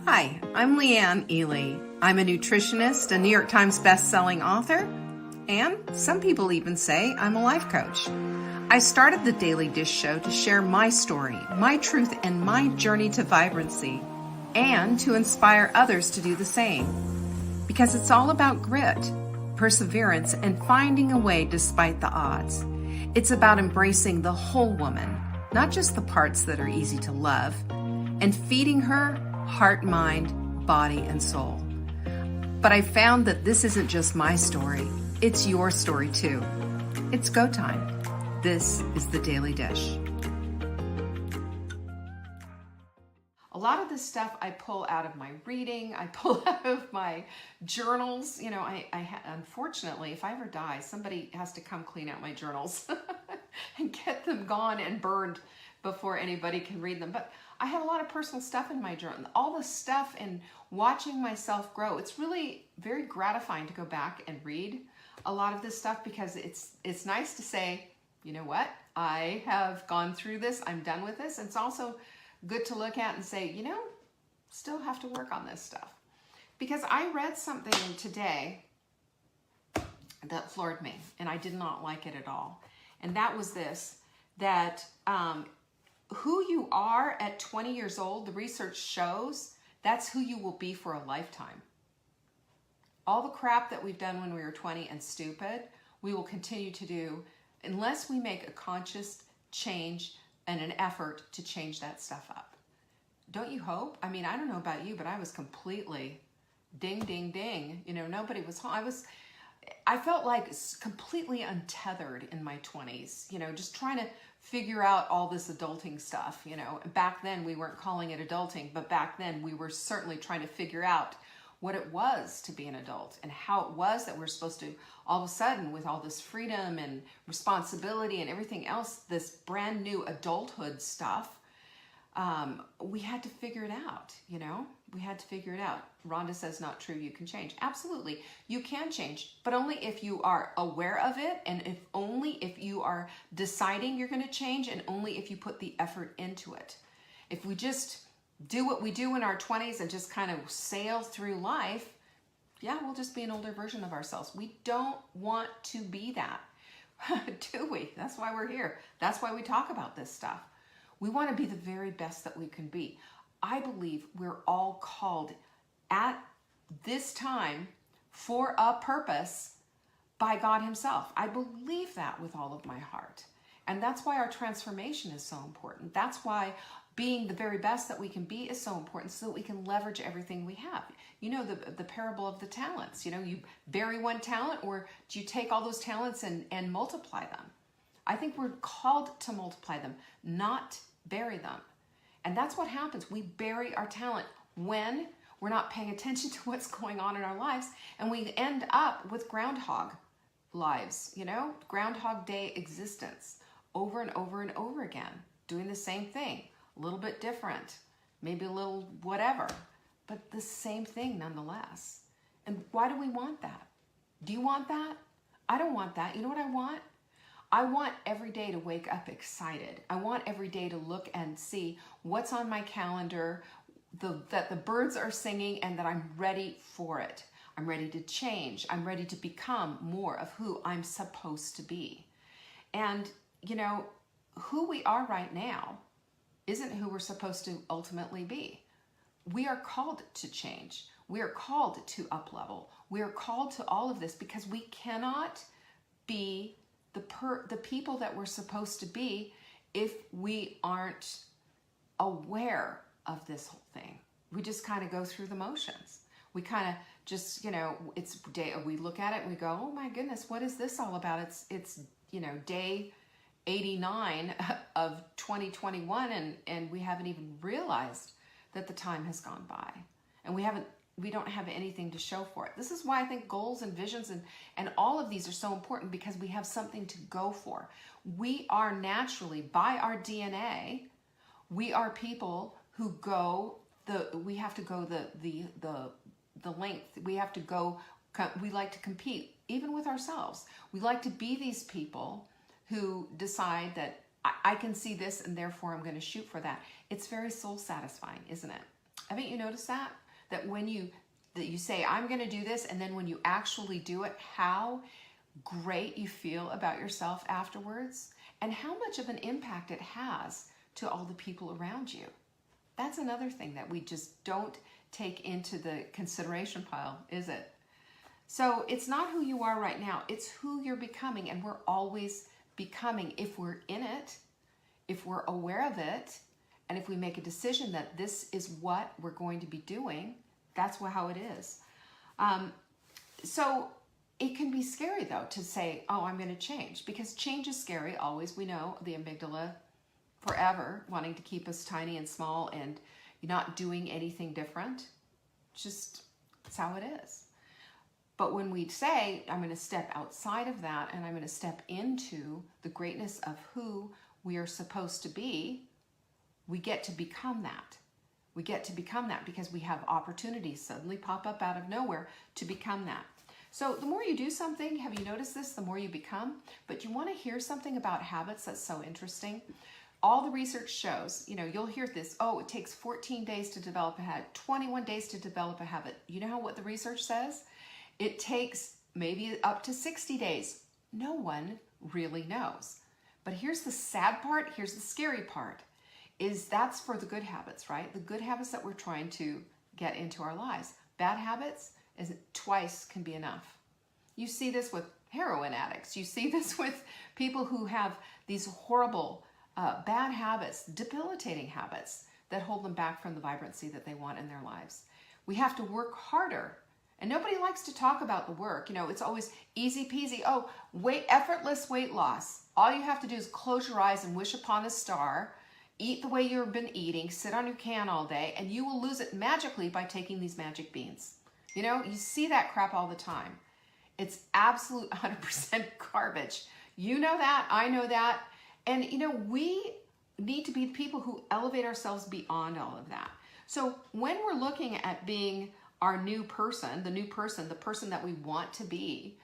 Hi, I'm Leanne Ely. I'm a nutritionist, a New York Times best-selling author, and some people even say I'm a life coach. I started the Daily Dish Show to share my story, my truth, and my journey to vibrancy, and to inspire others to do the same. Because it's all about grit, perseverance, and finding a way despite the odds. It's about embracing the whole woman, not just the parts that are easy to love, and feeding her heart, mind, body, and soul. But I found that this isn't just my story, it's your story too. It's go time. This is the Daily Dish. A lot of this stuff I pull out of my reading, I pull out of my journals. You know, unfortunately, if I ever die, somebody has to come clean out my journals and get them gone and burned before anybody can read them. But I have a lot of personal stuff in my journal. All the stuff and watching myself grow. It's really very gratifying to go back and read a lot of this stuff because it's nice to say, you know what, I have gone through this, I'm done with this. It's also good to look at and say, you know, still have to work on this stuff. Because I read something today that floored me, and I did not like it at all. And that was this, that who you are at 20 years old, the research shows that's who you will be for a lifetime. All the crap that we've done when we were 20 and stupid, we will continue to do unless we make a conscious change and an effort to change that stuff up. Don't you hope? I mean, I don't know about you, but I was completely ding, ding, ding. You know, nobody was home. I felt like completely untethered in my 20s, you know, just trying to figure out all this adulting stuff, you know. Back then we weren't calling it adulting, but back then we were certainly trying to figure out what it was to be an adult and how it was that we're supposed to, all of a sudden, with all this freedom and responsibility and everything else, this brand new adulthood stuff, we had to figure it out, you know? We had to figure it out. Rhonda says, not true, you can change. Absolutely, you can change, but only if you are aware of it, and only if you are deciding you're gonna change, and only if you put the effort into it. If we just do what we do in our 20s and just kind of sail through life, yeah, we'll just be an older version of ourselves. We don't want to be that, do we? That's why we're here. That's why we talk about this stuff. We want to be the very best that we can be. I believe we're all called at this time for a purpose by God Himself. I believe that with all of my heart. And that's why our transformation is so important. That's why being the very best that we can be is so important, so that we can leverage everything we have. You know, the parable of the talents. You know, you bury one talent, or do you take all those talents and multiply them? I think we're called to multiply them, not bury them. And that's what happens. We bury our talent when we're not paying attention to what's going on in our lives, and we end up with groundhog lives, you know, Groundhog Day existence over and over and over again, doing the same thing, a little bit different, maybe a little whatever, but the same thing nonetheless. And why do we want that? Do you want that? I don't want that. You know what I want? I want every day to wake up excited. I want every day to look and see what's on my calendar, that the birds are singing, and that I'm ready for it. I'm ready to change. I'm ready to become more of who I'm supposed to be. And, you know, who we are right now isn't who we're supposed to ultimately be. We are called to change. We are called to up-level. We are called to all of this because we cannot be the people that we're supposed to be if we aren't aware of this whole thing. We just kind of go through the motions. We kind of just, you know, we look at it and we go, oh my goodness, what is this all about? It's you know, day 89 of 2021, and we haven't even realized that the time has gone by, and we don't have anything to show for it. This is why I think goals and visions and all of these are so important, because we have something to go for. We are naturally, by our DNA, we are people who we have to go the length. We have to go, we like to compete, even with ourselves. We like to be these people who decide that I can see this and therefore I'm going to shoot for that. It's very soul satisfying, isn't it? Haven't you noticed that? That when you say, I'm going to do this, and then when you actually do it, how great you feel about yourself afterwards, and how much of an impact it has to all the people around you. That's another thing that we just don't take into the consideration pile, is it? So it's not who you are right now, it's who you're becoming, and we're always becoming if we're in it, if we're aware of it, and if we make a decision that this is what we're going to be doing. That's how it is. So it can be scary, though, to say, oh, I'm going to change, because change is scary. Always, we know, the amygdala, forever wanting to keep us tiny and small and not doing anything different. Just, it's how it is. But when we say, I'm going to step outside of that and I'm going to step into the greatness of who we are supposed to be, we get to become that. We get to become that because we have opportunities suddenly pop up out of nowhere to become that. So the more you do something, have you noticed this, the more you become? But you want to hear something about habits that's so interesting? All the research shows, you'll hear this, oh, it takes 14 days to develop a habit, 21 days to develop a habit. You know what the research says? It takes maybe up to 60 days. No one really knows. But here's the sad part, here's the scary part, is that's for the good habits, right? The good habits that we're trying to get into our lives. Bad habits is twice can be enough. You see this with heroin addicts. You see this with people who have these horrible bad habits, debilitating habits that hold them back from the vibrancy that they want in their lives. We have to work harder. And nobody likes to talk about the work. It's always easy peasy. Oh, effortless weight loss. All you have to do is close your eyes and wish upon a star, eat the way you've been eating, sit on your can all day, and you will lose it magically by taking these magic beans. You see that crap all the time. It's absolute 100% garbage. You know that, I know that. And we need to be people who elevate ourselves beyond all of that. So when we're looking at being our new person, the person that we want to be,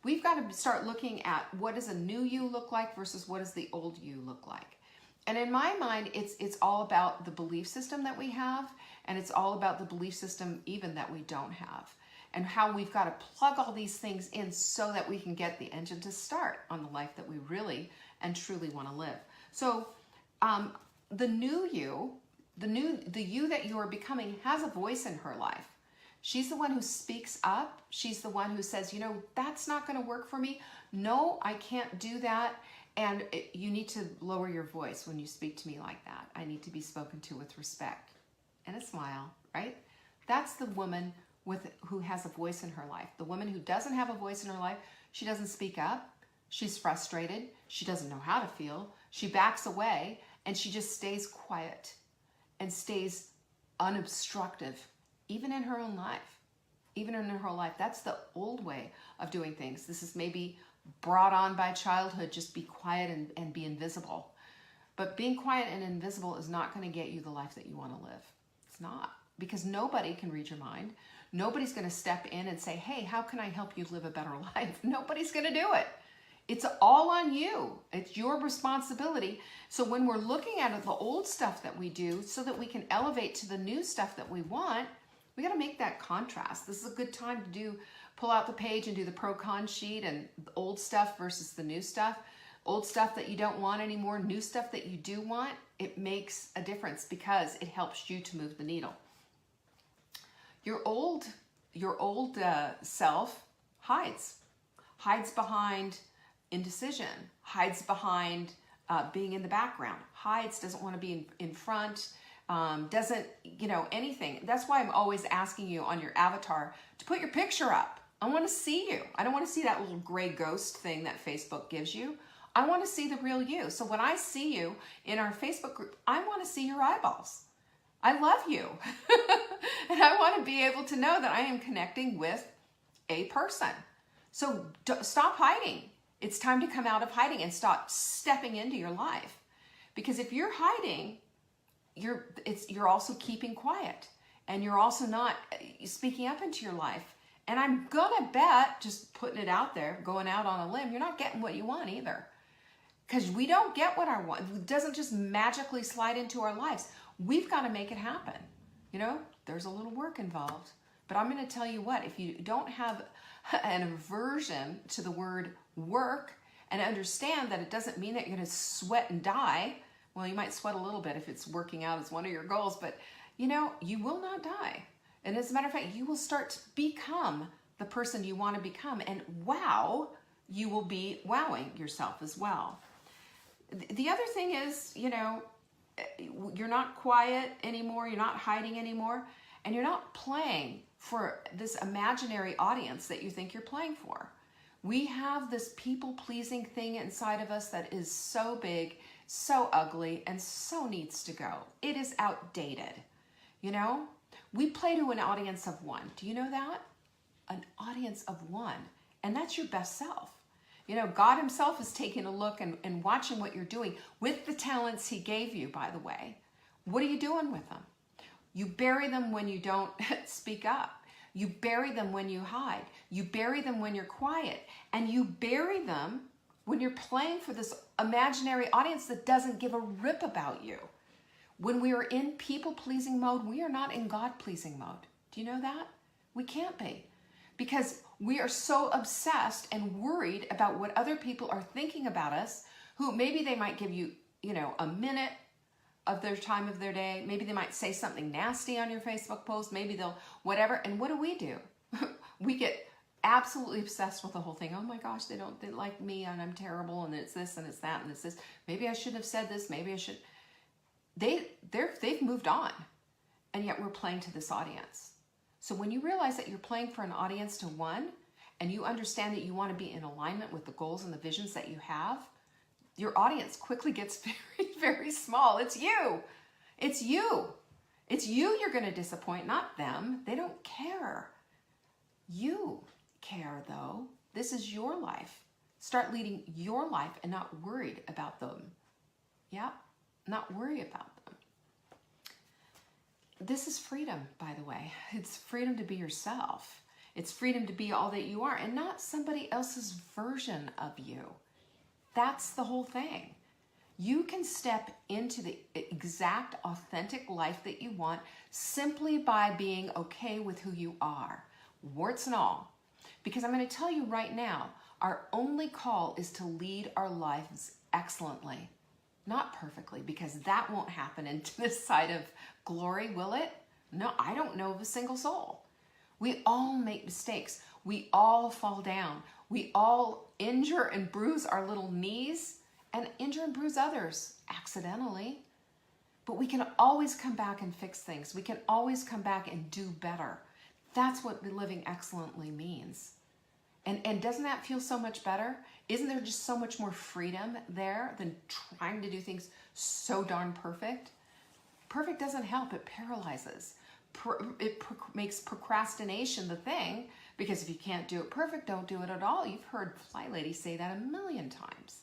we've got to start looking at what does a new you look like versus what does the old you look like. And in my mind, it's all about the belief system that we have, and it's all about the belief system even that we don't have, and how we've got to plug all these things in so that we can get the engine to start on the life that we really and truly want to live. So the new you, the you that you are becoming has a voice in her life. She's the one who speaks up. She's the one who says, that's not going to work for me. No, I can't do that. And you need to lower your voice when you speak to me like that. I need to be spoken to with respect and a smile, right? That's the woman who has a voice in her life. The woman who doesn't have a voice in her life, she doesn't speak up. She's frustrated. She doesn't know how to feel. She backs away and she just stays quiet and stays unobstructive, even in her own life. Even in her life. That's the old way of doing things. This is maybe brought on by childhood, just be quiet and be invisible. But being quiet and invisible is not going to get you the life that you want to live. It's not. Because nobody can read your mind. Nobody's going to step in and say, hey, how can I help you live a better life? Nobody's going to do it. It's all on you. It's your responsibility. So when we're looking at the old stuff that we do so that we can elevate to the new stuff that we want, we got to make that contrast. This is a good time to pull out the page and do the pro-con sheet and the old stuff versus the new stuff. Old stuff that you don't want anymore, new stuff that you do want. It makes a difference because it helps you to move the needle. Your old self hides behind indecision, hides behind being in the background, doesn't want to be in front, doesn't, anything. That's why I'm always asking you on your avatar to put your picture up. I want to see you. I don't want to see that little gray ghost thing that Facebook gives you. I want to see the real you. So when I see you in our Facebook group, I want to see your eyeballs. I love you. And I want to be able to know that I am connecting with a person. So stop hiding. It's time to come out of hiding and start stepping into your life. Because if you're hiding, you're also keeping quiet. And you're also not speaking up into your life. And I'm gonna bet, just putting it out there, going out on a limb, you're not getting what you want either. Because we don't get what I want. It doesn't just magically slide into our lives. We've got to make it happen. You know, there's a little work involved. But I'm going to tell you what, if you don't have an aversion to the word work and understand that it doesn't mean that you're going to sweat and die. Well, you might sweat a little bit if it's working out as one of your goals, but you know, you will not die. And as a matter of fact, you will start to become the person you want to become. And wow, you will be wowing yourself as well. The other thing is, you know, you're not quiet anymore, you're not hiding anymore, and you're not playing for this imaginary audience that you think you're playing for. We have this people-pleasing thing inside of us that is so big, so ugly, and so needs to go. It is outdated. You know, we play to an audience of one. Do you know that? An audience of one. And that's your best self. You know, God himself is taking a look and watching what you're doing with the talents he gave you, by the way. What are you doing with them? You bury them when you don't speak up. You bury them when you hide. You bury them when you're quiet. And you bury them when you're playing for this imaginary audience that doesn't give a rip about you. When we are in people-pleasing mode, we are not in God-pleasing mode. Do you know that? We can't be. Because we are so obsessed and worried about what other people are thinking about us, who maybe they might give you, you know, a minute of their time of their day. Maybe they might say something nasty on your Facebook post. Maybe they'll whatever. And what do? We get absolutely obsessed with the whole thing. Oh my gosh, they like me and I'm terrible and it's this and it's that and it's this. Maybe I shouldn't have said this. Maybe I should. They've moved on, and yet we're playing to this audience. So when you realize that you're playing for an audience to one, and you understand that you want to be in alignment with the goals and the visions that you have, your audience quickly gets very, very small. It's you. It's you. It's you you're going to disappoint, not them. They don't care. You care, though. This is your life. Start leading your life and not worried about them. Yeah? Not worry about them. This is freedom, by the way. It's freedom to be yourself. It's freedom to be all that you are and not somebody else's version of you. That's the whole thing. You can step into the exact authentic life that you want simply by being okay with who you are, warts and all. Because I'm going to tell you right now, our only call is to lead our lives excellently. Not perfectly, because that won't happen into this side of glory, will it? No, I don't know of a single soul. We all make mistakes. We all fall down. We all injure and bruise our little knees and injure and bruise others accidentally. But we can always come back and fix things. We can always come back and do better. That's what living excellently means. And doesn't that feel so much better? Isn't there just so much more freedom there than trying to do things so darn perfect? Perfect doesn't help, it paralyzes. It makes procrastination the thing, because if you can't do it perfect, don't do it at all. You've heard Fly Lady say that a million times.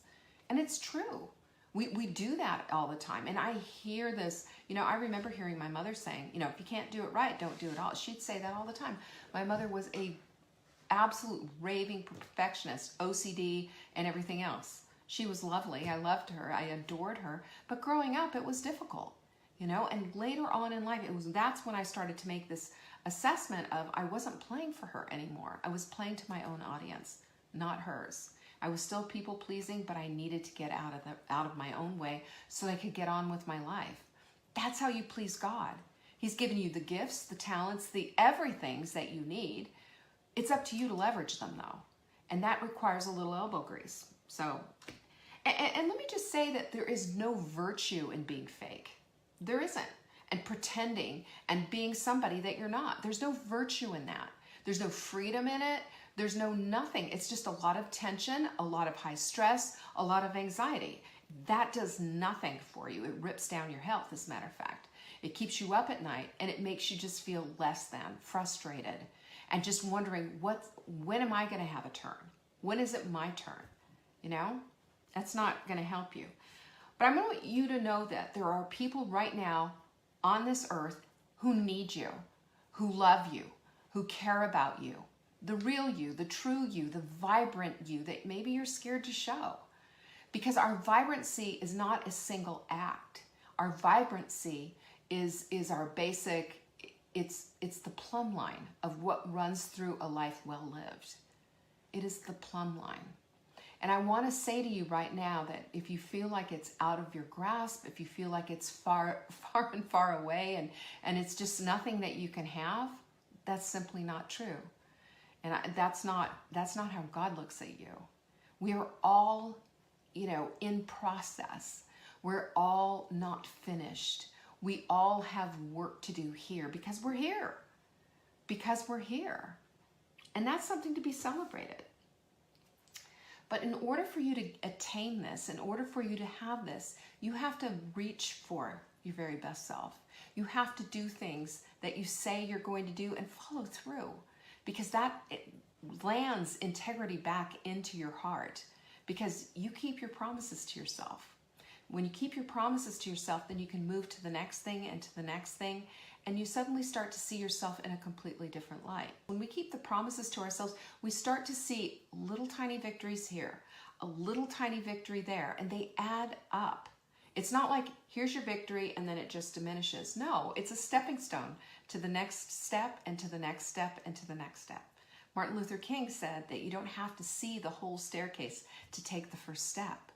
And it's true. We do that all the time. And I hear this, you know, I remember hearing my mother saying, you know, if you can't do it right, don't do it all. She'd say that all the time. My mother was a absolute raving perfectionist, OCD and everything else. She was lovely. I loved her. I adored her. But growing up, it was difficult, you know, and later on in life, that's when I started to make this assessment of I wasn't playing for her anymore. I was playing to my own audience, not hers. I was still people pleasing, but I needed to get out of my own way so I could get on with my life. That's how you please God. He's given you the gifts, the talents, the everythings that you need. It's up to you to leverage them, though. And that requires a little elbow grease. So, and let me just say that there is no virtue in being fake. There isn't. And pretending and being somebody that you're not. There's no virtue in that. There's no freedom in it. There's no nothing. It's just a lot of tension, a lot of high stress, a lot of anxiety. That does nothing for you. It rips down your health, as a matter of fact. It keeps you up at night, and it makes you just feel less than, frustrated, and just wondering, when am I going to have a turn? When is it my turn? You know, that's not going to help you. But I want you to know that there are people right now on this earth who need you, who love you, who care about you, the real you, the true you, the vibrant you that maybe you're scared to show. Because our vibrancy is not a single act. Our vibrancy is our basic, it's the plumb line of what runs through a life well lived. It is the plumb line. And I want to say to you right now that if you feel like it's out of your grasp, if you feel like it's far and far away and it's just nothing that you can have, that's simply not true. And that's not how God looks at you. We are all, in process. We're all not finished. We all have work to do here because we're here. Because we're here. And that's something to be celebrated. But in order for you to attain this, in order for you to have this, you have to reach for your very best self. You have to do things that you say you're going to do and follow through, because that lands integrity back into your heart, because you keep your promises to yourself. When you keep your promises to yourself, then you can move to the next thing and to the next thing, and you suddenly start to see yourself in a completely different light. When we keep the promises to ourselves, we start to see little tiny victories here, a little tiny victory there, and they add up. It's not like, here's your victory, and then it just diminishes. No, it's a stepping stone to the next step, and to the next step, and to the next step. Martin Luther King said that you don't have to see the whole staircase to take the first step,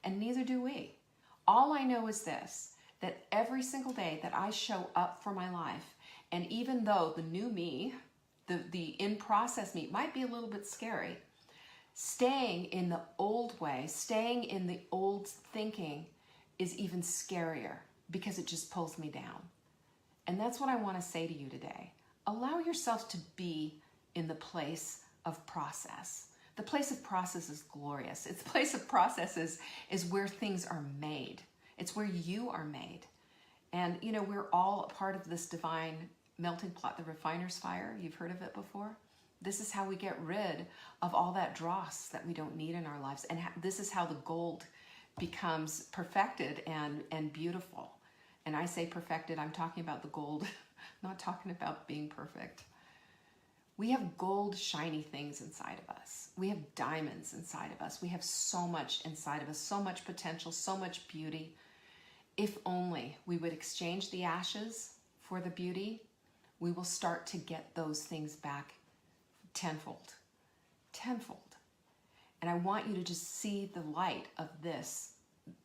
and neither do we. All I know is this, that every single day that I show up for my life, and even though the new me, the in-process me might be a little bit scary, staying in the old way, staying in the old thinking is even scarier, because it just pulls me down. And that's what I want to say to you today. Allow yourself to be in the place of process. The place of process is glorious. It's the place of process is where things are made. It's where you are made. And, we're all a part of this divine melting pot, the refiner's fire. You've heard of it before? This is how we get rid of all that dross that we don't need in our lives. And this is how the gold becomes perfected and beautiful. And I say perfected, I'm talking about the gold, not talking about being perfect. We have gold, shiny things inside of us. We have diamonds inside of us. We have so much inside of us, so much potential, so much beauty. If only we would exchange the ashes for the beauty, we will start to get those things back tenfold. Tenfold. And I want you to just see the light of this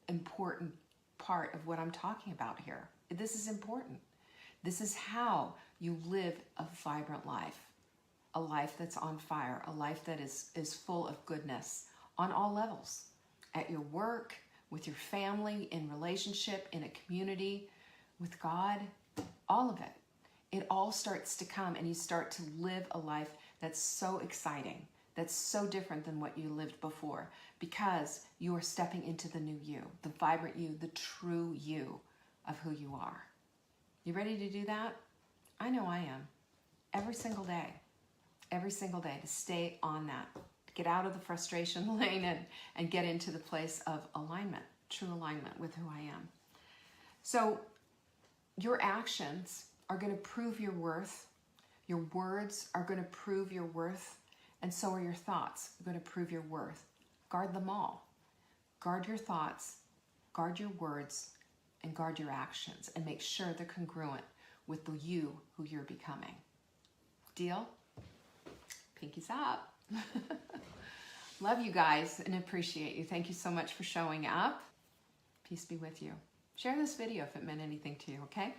important part of what I'm talking about here. This is important. This is how you live a vibrant life. A life that's on fire, a life that is full of goodness on all levels. At your work, with your family, in relationship, in a community, with God, all of it. It all starts to come, and you start to live a life that's so exciting, that's so different than what you lived before, because you are stepping into the new you, the vibrant you, the true you of who you are. You ready to do that? I know I am. Every single day to stay on that, to get out of the frustration lane and get into the place of alignment, true alignment with who I am. So your actions are going to prove your worth. Your words are going to prove your worth. And so are your thoughts going to prove your worth. Guard them all. Guard your thoughts, guard your words, and guard your actions. And make sure they're congruent with the you who you're becoming. Deal? Pinkies up. Love you guys and appreciate you. Thank you so much for showing up. Peace be with you. Share this video if it meant anything to you, okay?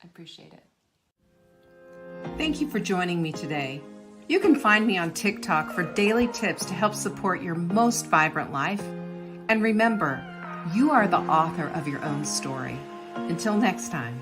I appreciate it. Thank you for joining me today. You can find me on TikTok for daily tips to help support your most vibrant life. And remember, you are the author of your own story. Until next time.